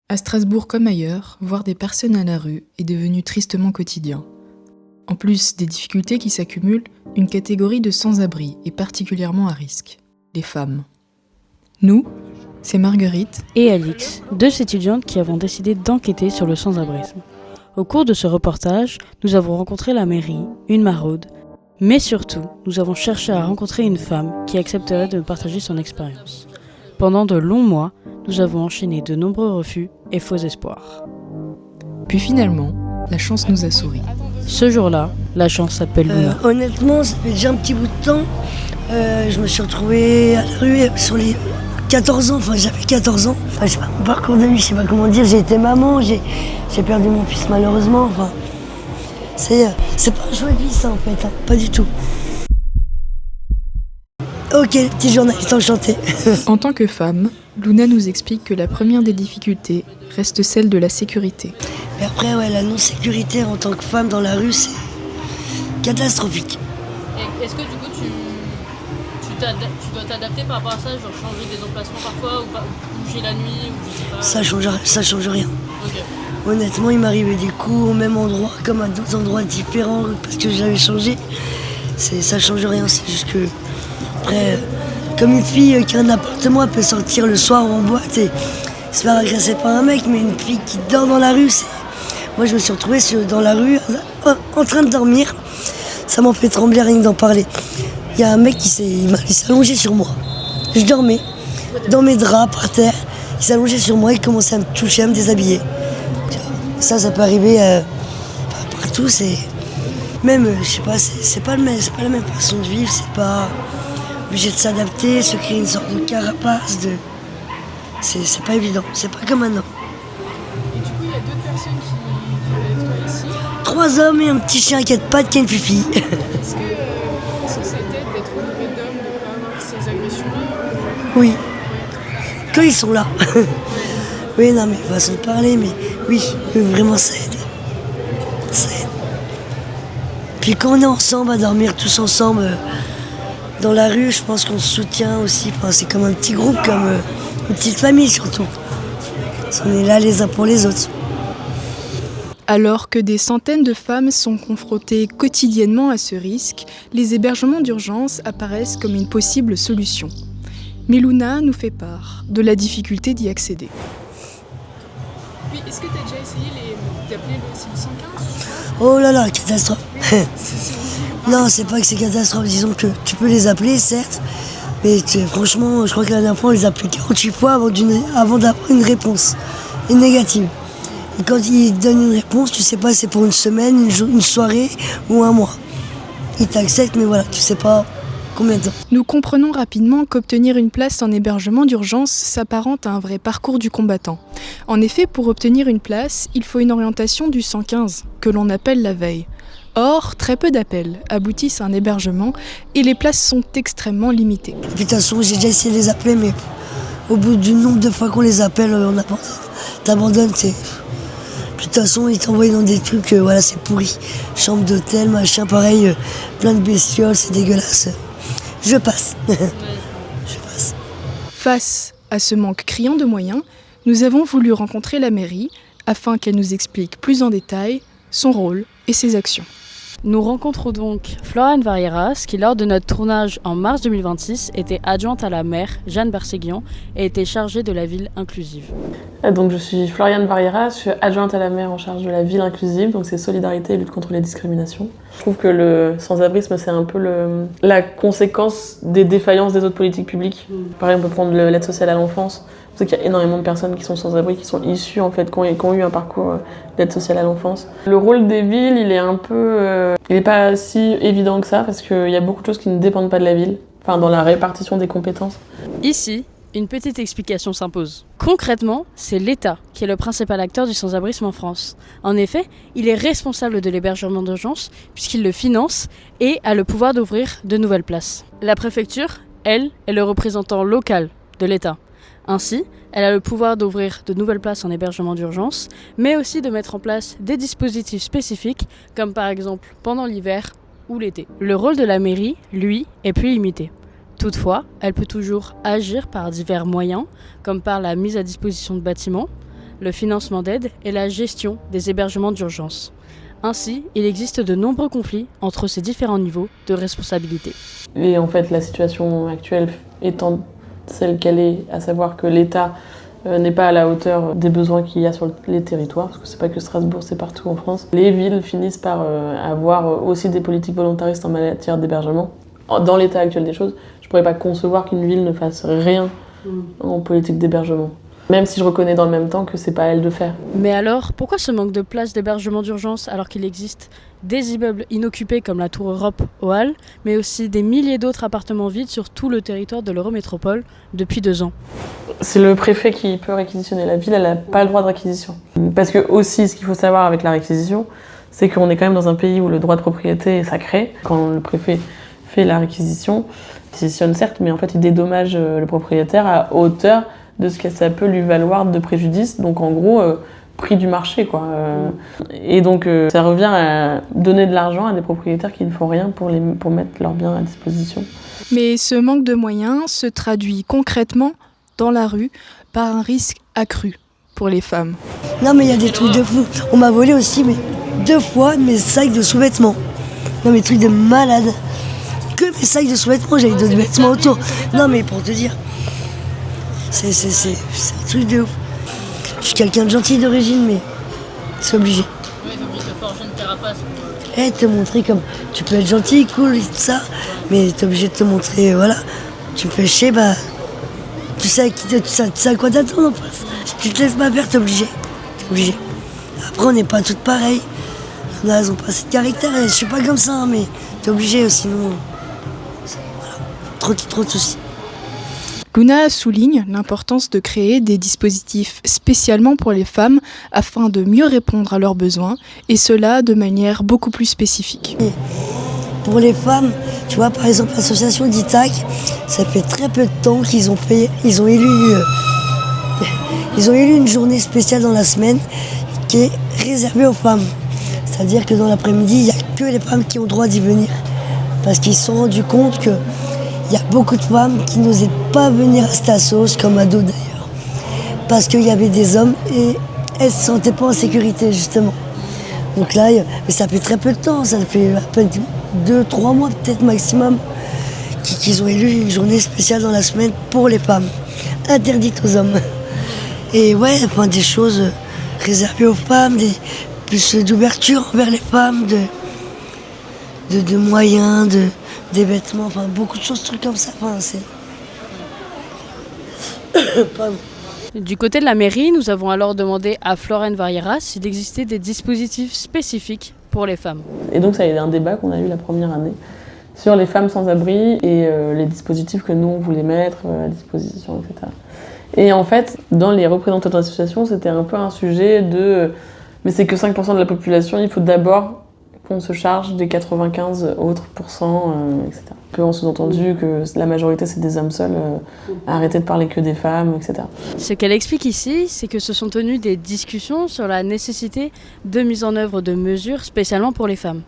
À Strasbourg comme ailleurs, voir des personnes à la rue est devenu tristement quotidien. En plus des difficultés qui s'accumulent, une catégorie de sans-abri est particulièrement à risque, les femmes. Nous, c'est Marguerite et Alix, deux étudiantes qui avons décidé d'enquêter sur le sans-abrisme. Au cours de ce reportage, nous avons rencontré la mairie, une maraude, mais surtout, nous avons cherché à rencontrer une femme qui accepterait de partager son expérience. Pendant de longs mois, nous avons enchaîné de nombreux refus et faux espoirs. Puis finalement, la chance nous a souri. Ce jour-là, la chance s'appelle Luna. Honnêtement, ça fait déjà un petit bout de temps. Je me suis retrouvé à la rue sur les 14 ans, j'avais 14 ans. Je sais pas, mon parcours de vie, je sais pas comment dire, j'ai été maman, j'ai perdu mon fils malheureusement. C'est pas un choix de vie ça en fait, pas du tout. Ok, petit journaliste enchanté. En tant que femme, Luna nous explique que la première des difficultés reste celle de la sécurité. Mais après, la non-sécurité en tant que femme dans la rue, c'est catastrophique. Et est-ce que du coup tu dois t'adapter par rapport à ça, genre changer des emplacements parfois ou bouger la nuit ou je sais pas. Ça change rien. Okay. Honnêtement, il m'arrivait des coups au même endroit comme à d'autres endroits différents parce que j'avais changé. Ça change rien, c'est juste que après, comme une fille qui a un appartement, elle peut sortir le soir en boîte et se faire agresser par un mec, mais une fille qui dort dans la rue, moi je me suis retrouvé dans la rue en train de dormir. Ça m'en fait trembler rien que d'en parler. Il y a un mec qui s'est allongé sur moi. Je dormais dans mes draps par terre. Il s'est allongé sur moi, il commençait à me toucher, à me déshabiller. Ça peut arriver partout. Même, je sais pas, c'est pas la même façon de vivre. C'est pas obligé de s'adapter, se créer une sorte de carapace. C'est pas évident. C'est pas comme maintenant. Et du coup, il y a d'autres personnes qui vivent avec toi ici. 3 hommes et un petit chien qui a de pattes qui a une pupille. Est-ce que ça t'aide d'être entouré d'hommes, de ne pas avoir ces agressions-là? Oui. Quand ils sont là. Oui, non, mais façon de parler, mais oui, vraiment ça aide. Ça aide. Puis quand on est ensemble, à dormir tous ensemble dans la rue, je pense qu'on se soutient aussi. C'est comme un petit groupe, comme une petite famille surtout. On est là les uns pour les autres. Alors que des centaines de femmes sont confrontées quotidiennement à ce risque, les hébergements d'urgence apparaissent comme une possible solution. Mais Luna nous fait part de la difficulté d'y accéder. Oui, est-ce que tu as déjà essayé d'appeler le 115? Oh là là, catastrophe. Non, c'est pas que c'est catastrophe. Disons que tu peux les appeler, certes. Mais franchement, je crois que la dernière fois, on les a appelés 48 fois avant d'avoir une réponse. Une négative. Et quand ils donnent une réponse, tu sais pas si c'est pour une semaine, une soirée ou un mois. Ils t'acceptent, mais voilà, tu sais pas combien de temps. Nous comprenons rapidement qu'obtenir une place en hébergement d'urgence s'apparente à un vrai parcours du combattant. En effet, pour obtenir une place, il faut une orientation du 115, que l'on appelle la veille. Or, très peu d'appels aboutissent à un hébergement et les places sont extrêmement limitées. Puis de toute façon, j'ai déjà essayé de les appeler, mais au bout du nombre de fois qu'on les appelle, on abandonne. T'abandonnes, Puis de toute façon, ils t'envoient dans des trucs, c'est pourri. Chambre d'hôtel, machin, pareil, plein de bestioles, c'est dégueulasse. Je passe. Je passe. Face à ce manque criant de moyens, nous avons voulu rencontrer la mairie afin qu'elle nous explique plus en détail son rôle et ses actions. Nous rencontrons donc Floriane Varieras qui, lors de notre tournage en mars 2026, était adjointe à la maire Jeanne Berséguian et était chargée de la ville inclusive. Donc je suis Floriane Varieras, je suis adjointe à la maire en charge de la ville inclusive, donc c'est solidarité et lutte contre les discriminations. Je trouve que le sans-abrisme, c'est un peu la conséquence des défaillances des autres politiques publiques. Par exemple, on peut prendre l'aide sociale à l'enfance. Je sais qu'il y a énormément de personnes qui sont sans-abri, qui sont issues, en fait, qui ont eu un parcours d'aide sociale à l'enfance. Le rôle des villes, il est pas si évident que ça, parce qu'il y a beaucoup de choses qui ne dépendent pas de la ville, dans la répartition des compétences. Ici, une petite explication s'impose. Concrètement, c'est l'État qui est le principal acteur du sans-abrisme en France. En effet, il est responsable de l'hébergement d'urgence, puisqu'il le finance et a le pouvoir d'ouvrir de nouvelles places. La préfecture, elle, est le représentant local de l'État. Ainsi, elle a le pouvoir d'ouvrir de nouvelles places en hébergement d'urgence, mais aussi de mettre en place des dispositifs spécifiques, comme par exemple pendant l'hiver ou l'été. Le rôle de la mairie, lui, est plus limité. Toutefois, elle peut toujours agir par divers moyens, comme par la mise à disposition de bâtiments, le financement d'aide et la gestion des hébergements d'urgence. Ainsi, il existe de nombreux conflits entre ces différents niveaux de responsabilité. Et en fait, la situation actuelle étant celle qu'elle est, à savoir que l'État n'est pas à la hauteur des besoins qu'il y a sur les territoires, parce que c'est pas que Strasbourg, c'est partout en France. Les villes finissent par avoir aussi des politiques volontaristes en matière d'hébergement. Dans l'état actuel des choses, je pourrais pas concevoir qu'une ville ne fasse rien en politique d'hébergement. Même si je reconnais dans le même temps que c'est pas à elle de faire. Mais alors, pourquoi ce manque de places d'hébergement d'urgence alors qu'il existe des immeubles inoccupés comme la Tour Europe au Halles, mais aussi des milliers d'autres appartements vides sur tout le territoire de l'Eurométropole depuis 2 ans? C'est le préfet qui peut réquisitionner. La ville, elle n'a pas le droit de réquisition. Parce que aussi, ce qu'il faut savoir avec la réquisition, c'est qu'on est quand même dans un pays où le droit de propriété est sacré. Quand le préfet fait la réquisition, il réquisitionne certes, mais en fait il dédommage le propriétaire à hauteur de ce que ça peut lui valoir de préjudice, donc en gros prix du marché quoi. Et donc ça revient à donner de l'argent à des propriétaires qui ne font rien pour mettre leurs biens à disposition. Mais ce manque de moyens se traduit concrètement dans la rue par un risque accru pour les femmes. Non mais il y a des trucs de fou. On m'a volé aussi 2 fois mes sacs de sous-vêtements. Non mais trucs de malade. Que mes sacs de sous-vêtements, j'avais d'autres vêtements autour. Non mais pour te dire, c'est un truc de ouf. Je suis quelqu'un de gentil d'origine, mais c'est obligé. Oui, t'es obligé de forger une carapace pour... Te montrer comme tu peux être gentil, cool et tout ça, mais t'es obligé de te montrer, voilà. Tu me fais chier, tu sais à quoi t'attendre en face. Si tu te laisses pas faire, t'es obligé. Après, on n'est pas toutes pareilles. Elles ont pas assez de caractère, je suis pas comme ça, hein, mais t'es obligé, sinon... Voilà. Trop de soucis. Guna souligne l'importance de créer des dispositifs spécialement pour les femmes afin de mieux répondre à leurs besoins, et cela de manière beaucoup plus spécifique. Et pour les femmes, tu vois, par exemple, l'association d'Itac, ça fait très peu de temps qu'ils ont élu une journée spéciale dans la semaine qui est réservée aux femmes. C'est-à-dire que dans l'après-midi, il n'y a que les femmes qui ont le droit d'y venir. Parce qu'ils se sont rendus compte qu'il y a beaucoup de femmes qui n'osaient pas venir à Stassos, comme à d'autres d'ailleurs. Parce qu'il y avait des hommes et elles ne se sentaient pas en sécurité, justement. Donc là, mais ça fait très peu de temps, ça fait à peine 2-3 mois peut-être maximum, qu'ils ont élu une journée spéciale dans la semaine pour les femmes, interdite aux hommes. Et ouais, enfin, des choses réservées aux femmes, plus d'ouverture envers les femmes, de moyens, des vêtements, enfin beaucoup de choses, trucs comme ça. Enfin, c'est... Pardon. Du côté de la mairie, nous avons alors demandé à Florent Varieras s'il existait des dispositifs spécifiques pour les femmes. Et donc ça a été un débat qu'on a eu la première année sur les femmes sans abri et les dispositifs que nous on voulait mettre à disposition, etc. Et en fait, dans les représentants d'associations, c'était un peu un sujet de mais c'est que 5% de la population, il faut d'abord qu'on se charge des 95 autres pourcents, etc. Un peu en sous-entendu que la majorité c'est des hommes seuls, arrêtez de parler que des femmes, etc. Ce qu'elle explique ici, c'est que se sont tenues des discussions sur la nécessité de mise en œuvre de mesures spécialement pour les femmes.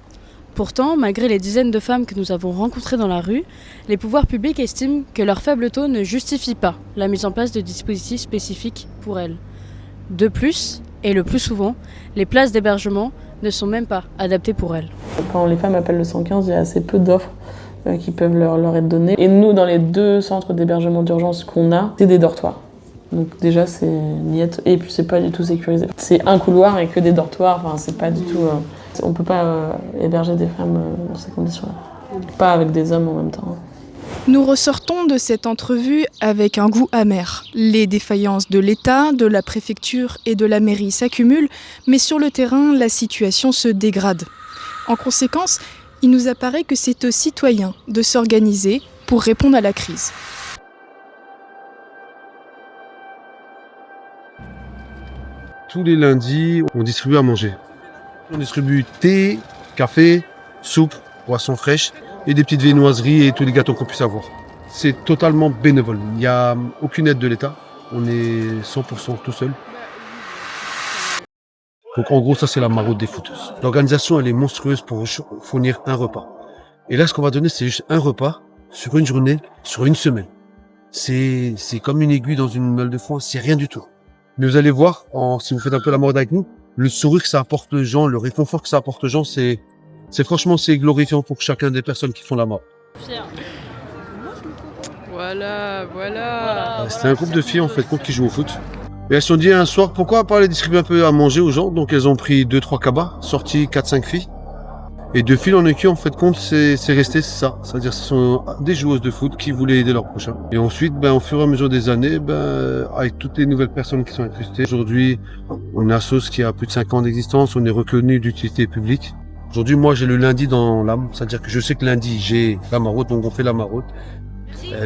Pourtant, malgré les dizaines de femmes que nous avons rencontrées dans la rue, les pouvoirs publics estiment que leur faible taux ne justifie pas la mise en place de dispositifs spécifiques pour elles. De plus, et le plus souvent, les places d'hébergement ne sont même pas adaptées pour elles. Quand les femmes appellent le 115, il y a assez peu d'offres qui peuvent leur être données. Et nous, dans les 2 centres d'hébergement d'urgence qu'on a, c'est des dortoirs. Donc déjà, c'est niette. Et puis, c'est pas du tout sécurisé. C'est un couloir et que des dortoirs. Enfin, c'est pas du tout... on peut pas héberger des femmes dans ces conditions-là. Pas avec des hommes en même temps. Nous ressortons de cette entrevue avec un goût amer. Les défaillances de l'État, de la préfecture et de la mairie s'accumulent, mais sur le terrain, la situation se dégrade. En conséquence, il nous apparaît que c'est aux citoyens de s'organiser pour répondre à la crise. Tous les lundis, on distribue à manger. On distribue thé, café, soupe, boissons fraîches et des petites viennoiseries et tous les gâteaux qu'on puisse avoir. C'est totalement bénévole. Il n'y a aucune aide de l'État. On est 100% tout seul. Donc en gros, ça c'est la maraude des footeuses. L'organisation, elle est monstrueuse pour fournir un repas. Et là, ce qu'on va donner, c'est juste un repas sur une journée, sur une semaine. C'est comme une aiguille dans une meule de foin, c'est rien du tout. Mais vous allez voir, si vous faites un peu la maraude avec nous, le sourire que ça apporte aux gens, le réconfort que ça apporte aux gens, c'est franchement, c'est glorifiant pour chacun des personnes qui font la maraude. Fier. Voilà. C'était un groupe de filles en fait qui jouent au foot. Et elles se sont dit un soir, pourquoi pas aller distribuer un peu à manger aux gens. Donc elles ont pris 2-3 cabas, sorti 4-5 filles. Et de fil en aiguille, en fait, c'est resté ça. C'est-à-dire ce sont des joueuses de foot qui voulaient aider leur prochain. Et ensuite, au fur et à mesure des années, avec toutes les nouvelles personnes qui sont incrustées, aujourd'hui, on a une assoce qui a plus de 5 ans d'existence, on est reconnu d'utilité publique. Aujourd'hui, moi, j'ai le lundi dans l'âme. C'est-à-dire que je sais que lundi, j'ai la maraude, donc on fait la maraude.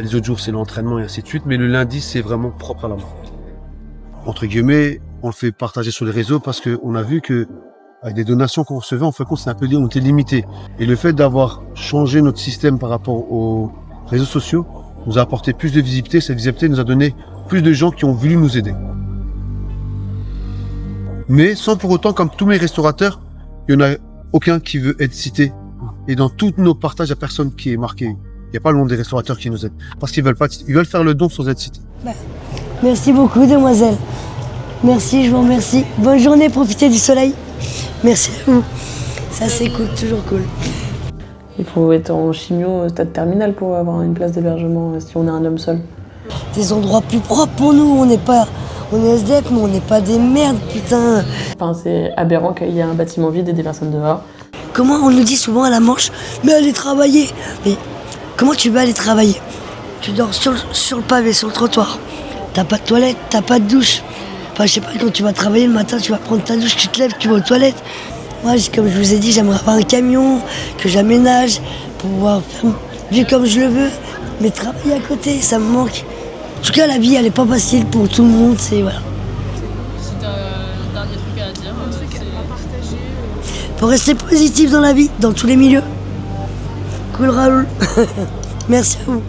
Les autres jours, c'est l'entraînement et ainsi de suite. Mais le lundi, c'est vraiment propre à la maraude. Entre guillemets, on le fait partager sur les réseaux parce qu'on a vu que avec des donations qu'on recevait, en fait, c'est un peu on était limité. Et le fait d'avoir changé notre système par rapport aux réseaux sociaux nous a apporté plus de visibilité. Cette visibilité nous a donné plus de gens qui ont voulu nous aider. Mais sans pour autant, comme tous mes restaurateurs, il n'y en a aucun qui veut être cité. Et dans tous nos partages, il n'y a personne qui est marqué. Il n'y a pas le nom des restaurateurs qui nous aident. Parce qu'ils veulent faire le don sans être cités. Merci beaucoup, demoiselle. Merci, je vous remercie. Bonne journée, profitez du soleil. Merci à vous. Ça, c'est cool, toujours cool. Il faut être en chimio stade terminal pour avoir une place d'hébergement si on est un homme seul. Des endroits plus propres pour nous. On est SDF, mais on n'est pas des merdes, putain. Enfin, c'est aberrant qu'il y ait un bâtiment vide et des personnes dehors. Comment on nous dit souvent à la Manche, mais allez travailler. Mais comment tu vas aller travailler? Tu dors sur le pavé, sur le trottoir. T'as pas de toilette, t'as pas de douche. Enfin, je sais pas, quand tu vas travailler le matin, tu vas prendre ta douche, tu te lèves, tu vas aux toilettes. Moi, comme je vous ai dit, j'aimerais avoir un camion, que j'aménage, pour pouvoir faire vivre comme je le veux. Mais travailler à côté, ça me manque. En tout cas, la vie, elle est pas facile pour tout le monde, c'est voilà. Si t'as un dernier truc à dire, Faut rester positif dans la vie, dans tous les milieux. Cool, Raoul. Merci à vous.